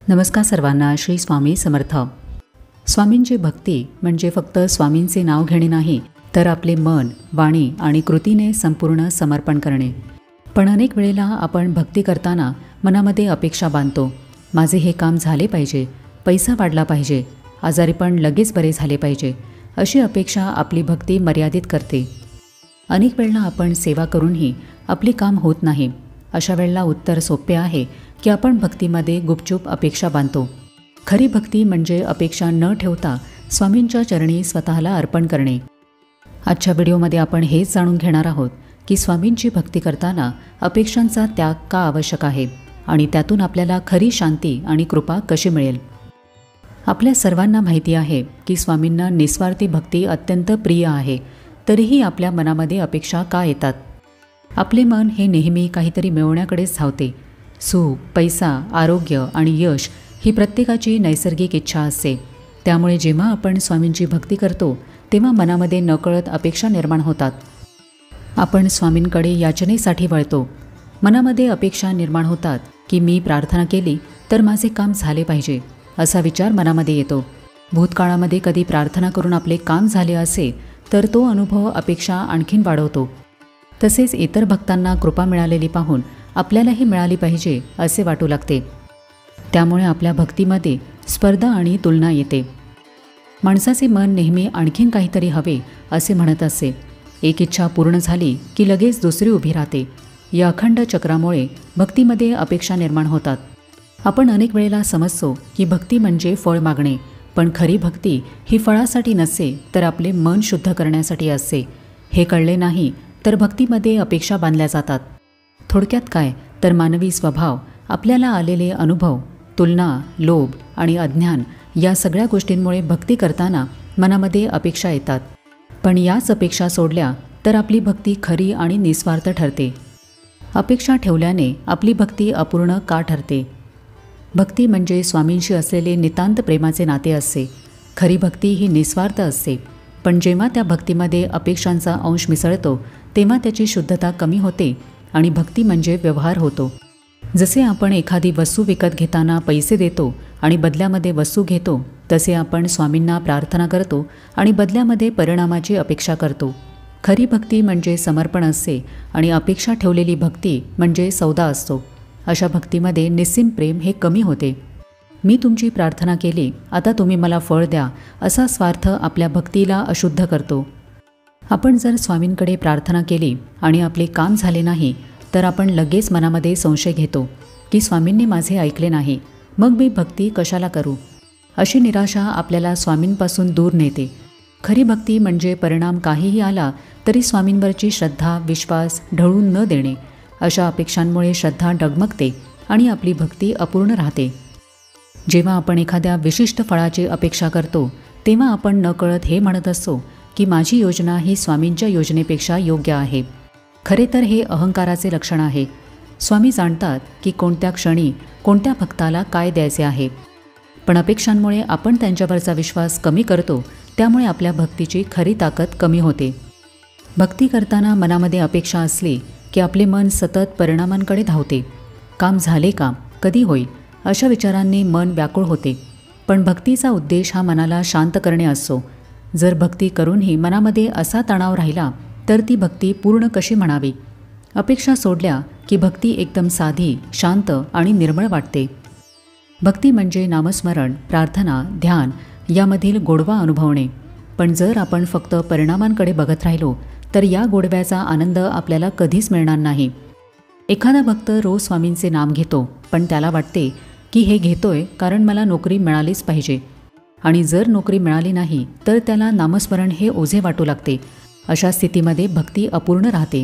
नमस्कार सर्वांना. श्री स्वामी समर्थ. स्वामींची भक्ती म्हणजे फक्त स्वामींचे नाव घेणे नाही, तर आपले मन, वाणी आणि कृतीने संपूर्ण समर्पण करणे. पण अनेक वेळेला आपण भक्ती करताना मनामध्ये अपेक्षा बांधतो. माझे हे काम झाले पाहिजे, पैसा वाढला पाहिजे, आजारीपण लगेच बरे झाले पाहिजे, अशी अपेक्षा आपली भक्ती मर्यादित करते. अनेक वेळेला आपण सेवा करूनही आपले काम होत नाही. अशा वेळेला उत्तर सोपे आहे की आपण भक्तीमध्ये गुपचूप अपेक्षा बांधतो. खरी भक्ती म्हणजे अपेक्षा न ठेवता स्वामींच्या चरणी स्वतःला अर्पण करणे. आजच्या व्हिडिओमध्ये आपण हेच जाणून घेणार आहोत की स्वामींची भक्ती करताना अपेक्षांचा त्याग का आवश्यक आहे आणि त्यातून आपल्याला खरी शांती आणि कृपा कशी मिळेल. आपल्या सर्वांना माहिती आहे की स्वामींना निस्वार्थी भक्ती अत्यंत प्रिय आहे. तरीही आपल्या मनामध्ये अपेक्षा का येतात? आपले मन हे नेहमी काहीतरी मिळवण्याकडेच धावते. सुख, पैसा, आरोग्य आणि यश ही प्रत्येकाची नैसर्गिक इच्छा असते. त्यामुळे जेव्हा आपण स्वामींची भक्ती करतो तेव्हा मनामध्ये नकळत अपेक्षा निर्माण होतात. आपण स्वामींकडे याचनेसाठी वळतो. मनामध्ये अपेक्षा निर्माण होतात की मी प्रार्थना केली तर माझे काम झाले पाहिजे, असा विचार मनामध्ये येतो. भूतकाळामध्ये कधी प्रार्थना करून आपले काम झाले असेल तर तो अनुभव अपेक्षा आणखीन वाढवतो. तसेच इतर भक्तांना कृपा मिळालेली पाहून आपल्यालाही मिळाली पाहिजे असे वाटू लागते. त्यामुळे आपल्या भक्तीमध्ये स्पर्धा आणि तुलना येते. माणसाचे मन नेहमी आणखीन काहीतरी हवे असे म्हणत असते. एक इच्छा पूर्ण झाली की लगेच दुसरी उभी राहते. या अखंड चक्रामुळे भक्तीमध्ये अपेक्षा निर्माण होतात. आपण अनेक वेळेला समजतो की भक्ती म्हणजे फळ मागणे, पण खरी भक्ती ही फळासाठी नसते तर आपले मन शुद्ध करण्यासाठी असते. हे कळले नाही तर भक्तीमध्ये अपेक्षा बांधल्या जातात. थोडक्यात काय तर मानवी स्वभाव, आपल्याला आलेले अनुभव, तुलना, लोभ आणि अज्ञान या सगळ्या गोष्टींमुळे भक्ती करताना मनामध्ये अपेक्षा येतात. पण याच अपेक्षा सोडल्या तर आपली भक्ती खरी आणि निस्वार्थ ठरते. अपेक्षा ठेवल्याने आपली भक्ती अपूर्ण का ठरते? भक्ती म्हणजे स्वामींशी असलेले नितांत प्रेमाचे नाते असते. खरी भक्ती ही निस्वार्थ असते. पण जेव्हा त्या भक्तीमध्ये अपेक्षांचा अंश मिसळतो तेव्हा त्याची शुद्धता कमी होते आणि भक्ती म्हणजे व्यवहार होतो. जसे आपण एखादी वस्तू विकत घेताना पैसे देतो आणि बदल्यामध्ये वस्तू घेतो, तसे आपण स्वामींना प्रार्थना करतो आणि बदल्यामध्ये परिणामाची अपेक्षा करतो. खरी भक्ती म्हणजे समर्पण असते आणि अपेक्षा ठेवलेली भक्ती म्हणजे सौदा असतो. अशा भक्तीमध्ये निस्सीम प्रेम हे कमी होते. मी तुमची प्रार्थना केली, आता तुम्ही मला फळ द्या, असा स्वार्थ आपल्या भक्तीला अशुद्ध करतो. आपण जर स्वामींकडे प्रार्थना केली आणि आपले काम झाले नाही तर आपण लगेच मनामध्ये संशय घेतो की स्वामींनी माझे ऐकले नाही, मग मी भक्ती कशाला करू? अशी निराशा आपल्याला स्वामींपासून दूर नेते. खरी भक्ती म्हणजे परिणाम काहीही आला तरी स्वामींवरची श्रद्धा, विश्वास ढळून न देणे. अशा अपेक्षांमुळे श्रद्धा डगमगते आणि आपली भक्ती अपूर्ण राहते. जेव्हा आपण एखाद्या विशिष्ट फळाची अपेक्षा करतो तेव्हा आपण नकळत हे म्हणत असतो की माझी योजना ही स्वामींच्या योजनेपेक्षा योग्य आहे. खरे तर हे अहंकाराचे लक्षण आहे. स्वामी जाणतात की कोणत्या क्षणी कोणत्या भक्ताला काय द्यायचे आहे. पण अपेक्षांमुळे आपण त्यांच्यावरचा विश्वास कमी करतो. त्यामुळे आपल्या भक्तीची खरी ताकद कमी होते. भक्ती करताना मनामध्ये अपेक्षा असली की आपले मन सतत परिणामांकडे धावते. काम झाले का? कधी होईल? अशा विचारांनी मन व्याकुळ होते. पण भक्तीचा उद्देश हा मनाला शांत करणे असतो. जर भक्ती करूनही मनामध्ये असा तणाव राहिला तर ती भक्ती पूर्ण कशी म्हणावी? अपेक्षा सोडल्या की भक्ती एकदम साधी, शांत आणि निर्मळ वाटते. भक्ती म्हणजे नामस्मरण, प्रार्थना, ध्यान यामधील गोडवा अनुभवणे. पण जर आपण फक्त परिणामांकडे बघत राहिलो तर या गोडव्याचा आनंद आपल्याला कधीच मिळणार नाही. एखादा भक्त रोज स्वामींचे नाम घेतो, पण त्याला वाटते की हे घेतोय कारण मला नोकरी मिळालीच पाहिजे. आणि जर नोकरी मिळाली नाही तर त्याला नामस्मरण हे ओझे वाटू लागते. अशा स्थितीमध्ये भक्ती अपूर्ण राहते.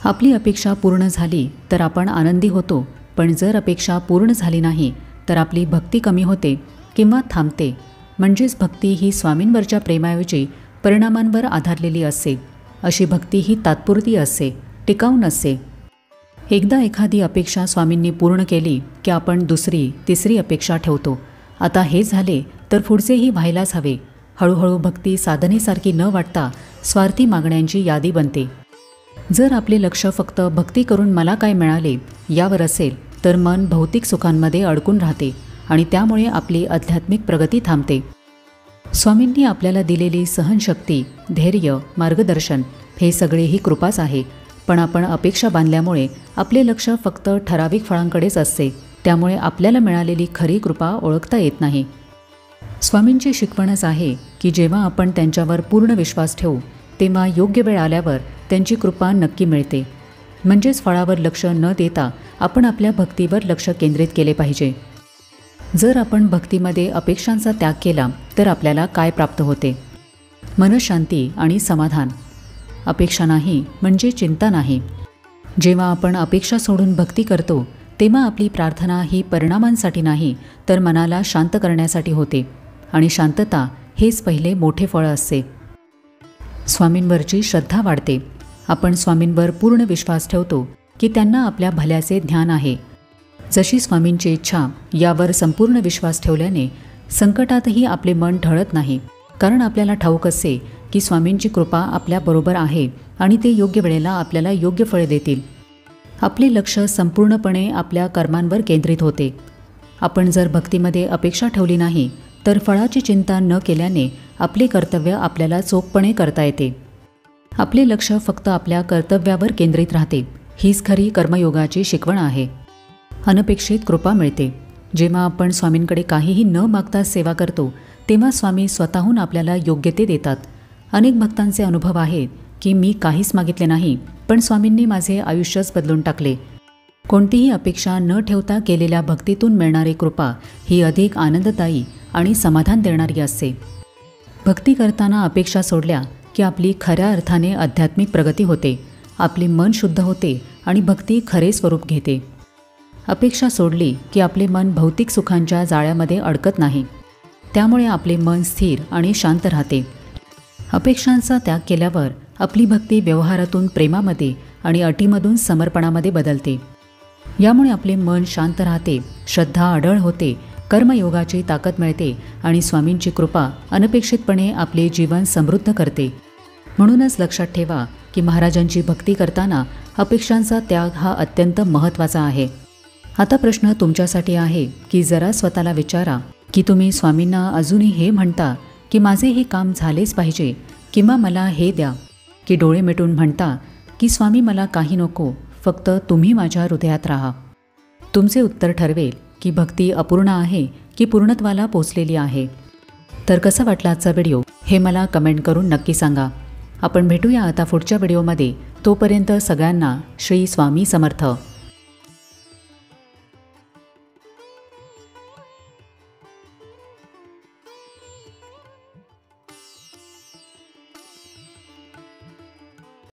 आपली अपेक्षा पूर्ण झाली तर आपण आनंदी होतो, पण जर अपेक्षा पूर्ण झाली नाही तर आपली भक्ती कमी होते किंवा थांबते. म्हणजेच भक्ती ही स्वामींवरच्या प्रेमाऐवजी परिणामांवर आधारलेली असते. अशी भक्ती ही तात्पुरती असते, टिकाऊ नसते. एकदा एखादी अपेक्षा स्वामींनी पूर्ण केली की आपण दुसरी, तिसरी अपेक्षा ठेवतो. आता हे झाले तर पुढचेही व्हायलाच हवे. हळूहळू भक्ती साधनेसारखी न वाटता स्वार्थी मागण्यांची यादी बनते. जर आपले लक्ष फक्त भक्ती करून मला काय मिळाले यावर असेल तर मन भौतिक सुखांमध्ये अडकून राहते आणि त्यामुळे आपली आध्यात्मिक प्रगती थांबते. स्वामींनी आपल्याला दिलेली सहनशक्ती, धैर्य, मार्गदर्शन हे सगळेही कृपाच आहे. पण आपण अपेक्षा बांधल्यामुळे आपले लक्ष फक्त ठराविक फळांकडेच असते. त्यामुळे आपल्याला मिळालेली खरी कृपा ओळखता येत नाही. स्वामींची शिकवणच आहे की जेव्हा आपण त्यांच्यावर पूर्ण विश्वास ठेवू तेव्हा योग्य वेळ आल्यावर त्यांची कृपा नक्की मिळते. म्हणजेच फळावर लक्ष न देता आपण आपल्या भक्तीवर लक्ष केंद्रित केले पाहिजे. जर आपण भक्तीमध्ये अपेक्षांचा त्याग केला तर आपल्याला काय प्राप्त होते? मनःशांती आणि समाधान. अपेक्षा नाही म्हणजे चिंता नाही. जेव्हा आपण अपेक्षा सोडून भक्ती करतो तेव्हा आपली प्रार्थना ही परिणामांसाठी नाही तर मनाला शांत करण्यासाठी होते. आणि शांतता हेच पहिले मोठे फळ असते. स्वामींवरची श्रद्धा वाढते. आपण स्वामींवर पूर्ण विश्वास ठेवतो की त्यांना आपल्या भल्याचे ज्ञान आहे. जशी स्वामींची इच्छा यावर संपूर्ण विश्वास ठेवल्याने संकटातही आपले मन ढळत नाही. कारण आपल्याला ठाऊक असते की स्वामींची कृपा आपल्याबरोबर आहे आणि ते योग्य वेळेला आपल्याला योग्य फळे देतील. आपले लक्ष संपूर्णपणे आपल्या कर्मांवर केंद्रित होते. आपण जर भक्तीमध्ये अपेक्षा ठेवली नाही तर फळाची चिंता न केल्याने आपले कर्तव्य आपल्याला चोखपणे करता येते. आपले लक्ष फक्त आपल्या कर्तव्यावर केंद्रित राहते. हीच खरी कर्मयोगाची शिकवण आहे. अनपेक्षित कृपा मिळते. जेव्हा आपण स्वामींकडे काहीही न मागता सेवा करतो तेव्हा स्वामी स्वतःहून आपल्याला योग्य ते देतात. अनेक भक्तांचे अनुभव आहेत की मी काहीच मागितले नाही पण स्वामींनी माझे आयुष्यच बदलून टाकले. कोणतीही अपेक्षा न ठेवता केलेल्या भक्तीतून मिळणारी कृपा ही अधिक आनंददायी आणि समाधान देणारी असते. भक्ती करताना अपेक्षा सोडल्या की आपली खऱ्या अर्थाने आध्यात्मिक प्रगती होते. आपले मन शुद्ध होते आणि भक्ती खरे स्वरूप घेते. अपेक्षा सोडली की आपले मन भौतिक सुखांच्या जाळ्यामध्ये अडकत नाही. त्यामुळे आपले मन स्थिर आणि शांत राहते. अपेक्षांचा त्याग केल्यावर आपली भक्ती व्यवहारातून प्रेमामध्ये आणि अटीमधून समर्पणामध्ये बदलते. यामुळे आपले मन शांत राहते, श्रद्धा अढळ होते, कर्मयोगाची ताकद मिळते आणि स्वामींची कृपा अनपेक्षितपणे आपले जीवन समृद्ध करते. म्हणूनच लक्षात ठेवा की महाराजांची भक्ती करताना अपेक्षांचा त्याग हा अत्यंत महत्त्वाचा आहे. आता प्रश्न तुमच्यासाठी आहे की जरा स्वतःला विचारा की तुम्ही स्वामींना अजूनही हे म्हणता की माझे हे काम झालेच पाहिजे किंवा मला हे द्या, की डोळे मिटून म्हणता की स्वामी मला काही नको, फक्त तुम्ही माझ्या हृदयात राहा. तुमचे उत्तर ठरवेल की भक्ती अपूर्ण आहे की पूर्णत्वाला पोचलेली आहे. तर कसा वाटला आजचा व्हिडिओ हे मला कमेंट करून नक्की सांगा. आपण भेटूया आता पुढच्या व्हिडिओमध्ये. तोपर्यंत सगळ्यांना श्री स्वामी समर्थ.